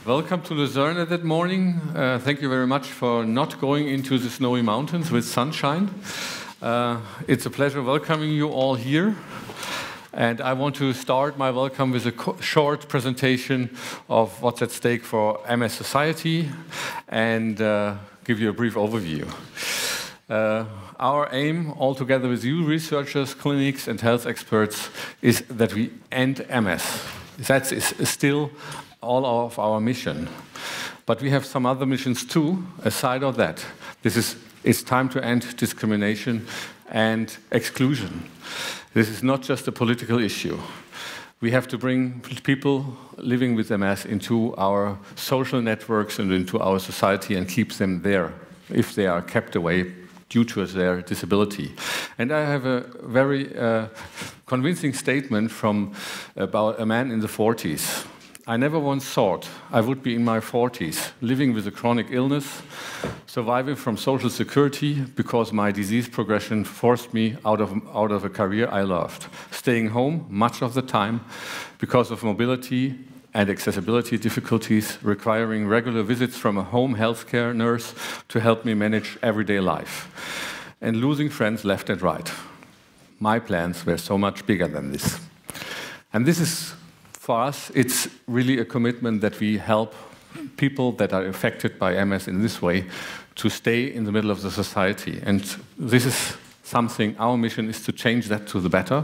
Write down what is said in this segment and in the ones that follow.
Welcome to Lucerne that morning. Thank you very much for not going into the snowy mountains with sunshine. It's a pleasure welcoming you all here. And I want to start my welcome with a short presentation of what's at stake for MS Society and give you a brief overview. Our aim, all together with you researchers, clinics and health experts, is that we end MS. That is still all of our mission. But we have some other missions too, aside of that. It's time to end discrimination and exclusion. This is not just a political issue. We have to bring people living with MS into our social networks and into our society and keep them there if they are kept away due to their disability. And I have a very convincing statement from about a man in the 40s. I never once thought I would be in my 40s, living with a chronic illness, surviving from social security because my disease progression forced me out of a career I loved, staying home much of the time because of mobility and accessibility difficulties, requiring regular visits from a home healthcare nurse to help me manage everyday life, and losing friends left and right. My plans were so much bigger than this. And this is, for us, it's really a commitment that we help people that are affected by MS in this way to stay in the middle of the society. And this is something, our mission is to change that to the better,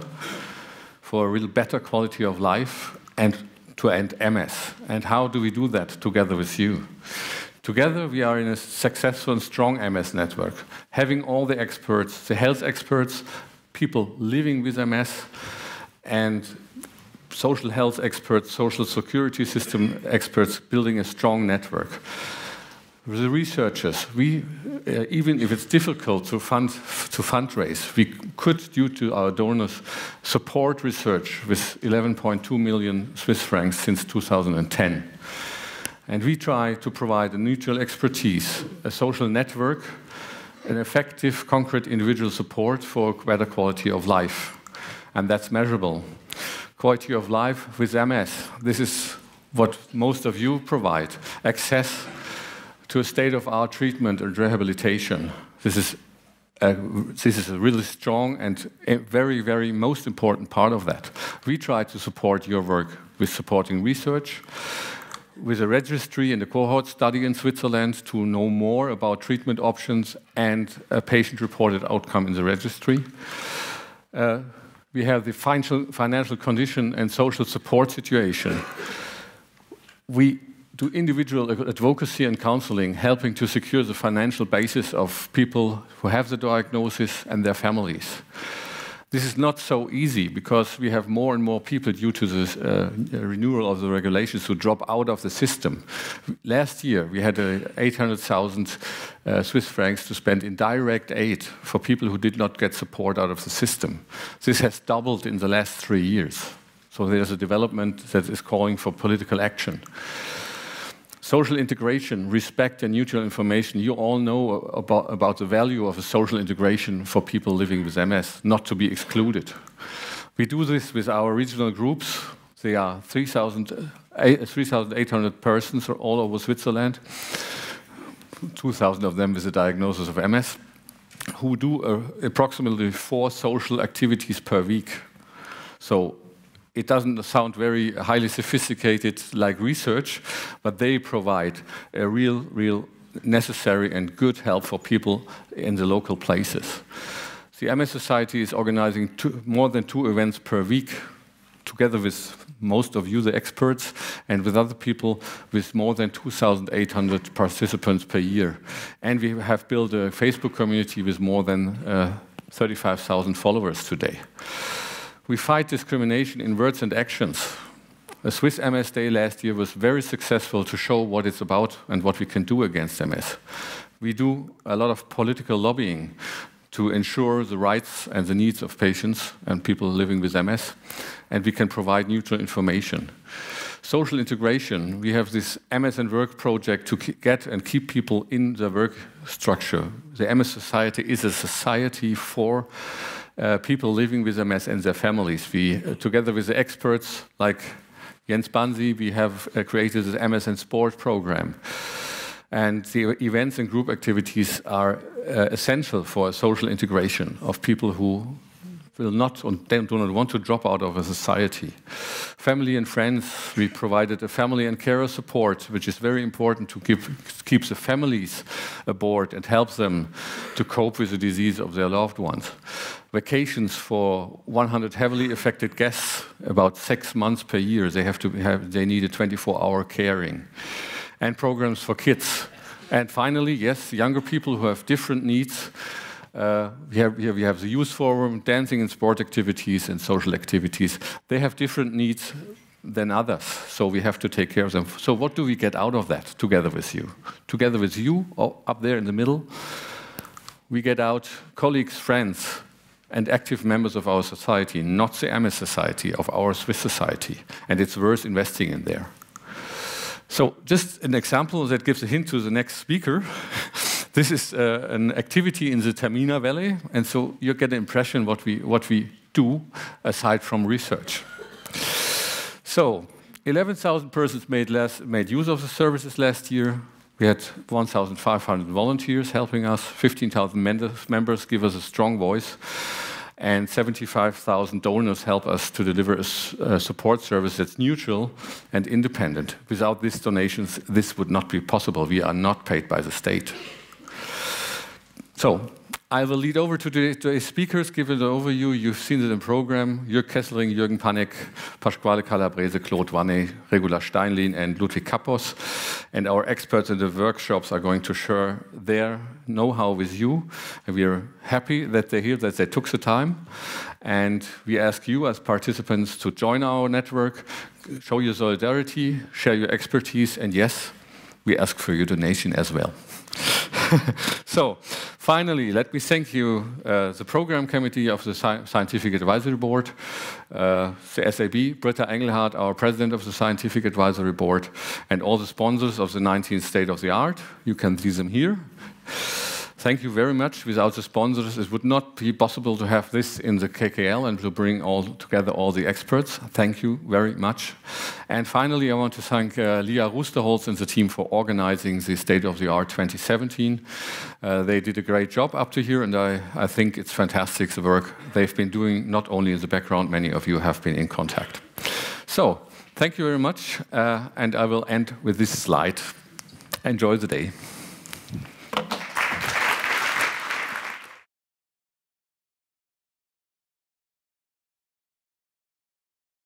for a real better quality of life and to end MS. And how do we do that together with you? Together we are in a successful and strong MS network, having all the experts, the health experts, people living with MS, and social health experts, social security system experts, building a strong network. The researchers, even if it's difficult to fundraise, we could, due to our donors, support research with 11.2 million Swiss francs since 2010. And we try to provide a neutral expertise, a social network, an effective, concrete individual support for better quality of life. And that's measurable. Quality of life with MS. This is what most of you provide. Access to a state-of-the-art treatment and rehabilitation. This is a really strong and a very, very most important part of that. We try to support your work with supporting research, with a registry and a cohort study in Switzerland to know more about treatment options and a patient-reported outcome in the registry. We have the financial condition and social support situation. We do individual advocacy and counseling, helping to secure the financial basis of people who have the diagnosis and their families. This is not so easy because we have more and more people due to this renewal of the regulations who drop out of the system. Last year we had 800,000 Swiss francs to spend in direct aid for people who did not get support out of the system. This has doubled in the last 3 years. So there's a development that is calling for political action. Social integration, respect and mutual information. You all know about the value of a social integration for people living with MS, not to be excluded. We do this with our regional groups. They are 3,800 persons all over Switzerland, 2,000 of them with a diagnosis of MS, who do approximately 4 social activities per week. So it doesn't sound very highly sophisticated like research, but they provide a real necessary and good help for people in the local places. The MS Society is organizing more than 2 events per week, together with most of you, the experts, and with other people, with more than 2,800 participants per year. And we have built a Facebook community with more than 35,000 followers today. We fight discrimination in words and actions. The Swiss MS Day last year was very successful to show what it's about and what we can do against MS. We do a lot of political lobbying to ensure the rights and the needs of patients and people living with MS, and we can provide neutral information. Social integration, we have this MS and Work project to get and keep people in the work structure. The MS Society is a society for people living with MS and their families. We, together with the experts like Jens Bansi, we have created this MS in Sport program. And the events and group activities are essential for social integration of people who will not and do not want to drop out of a society. Family and friends, we provided a family and carer support, which is very important to keep the families aboard and help them to cope with the disease of their loved ones. Vacations for 100 heavily affected guests, about 6 months per year. They need a 24-hour caring. And programs for kids. And finally, yes, younger people who have different needs. We have the youth forum, dancing and sport activities and social activities. They have different needs than others, so we have to take care of them. So what do we get out of that together with you? Together with you, up there in the middle, we get out colleagues, friends, and active members of our society, not the MS society, of our Swiss society. And it's worth investing in there. So just an example that gives a hint to the next speaker. This is an activity in the Termina Valley, and so you get an impression what we do aside from research. So 11,000 persons made use of the services last year. We had 1,500 volunteers helping us, 15,000 members give us a strong voice, and 75,000 donors help us to deliver a support service that's neutral and independent. Without these donations, this would not be possible. We are not paid by the state. So, I will lead over to today's speakers, give an overview. You've seen it in the program. Jörg Kesselring, Jürgen Panek, Pasquale Calabrese, Claude Wanne, Regula Steinlin, and Ludwig Kappos. And our experts in the workshops are going to share their know-how with you. And we are happy that they're here, that they took the time. And we ask you as participants to join our network, show your solidarity, share your expertise, and yes, we ask for your donation as well. So, finally, let me thank you, the Program Committee of the Scientific Advisory Board, the SAB, Britta Engelhardt, our President of the Scientific Advisory Board, and all the sponsors of the 19th State of the Art. You can see them here. Thank you very much. Without the sponsors, it would not be possible to have this in the KKL and to bring together all the experts. Thank you very much. And finally, I want to thank Lia Rusterholz and the team for organizing the State of the Art 2017. They did a great job up to here, and I think it's fantastic, the work they've been doing, not only in the background, many of you have been in contact. So, thank you very much, and I will end with this slide. Enjoy the day.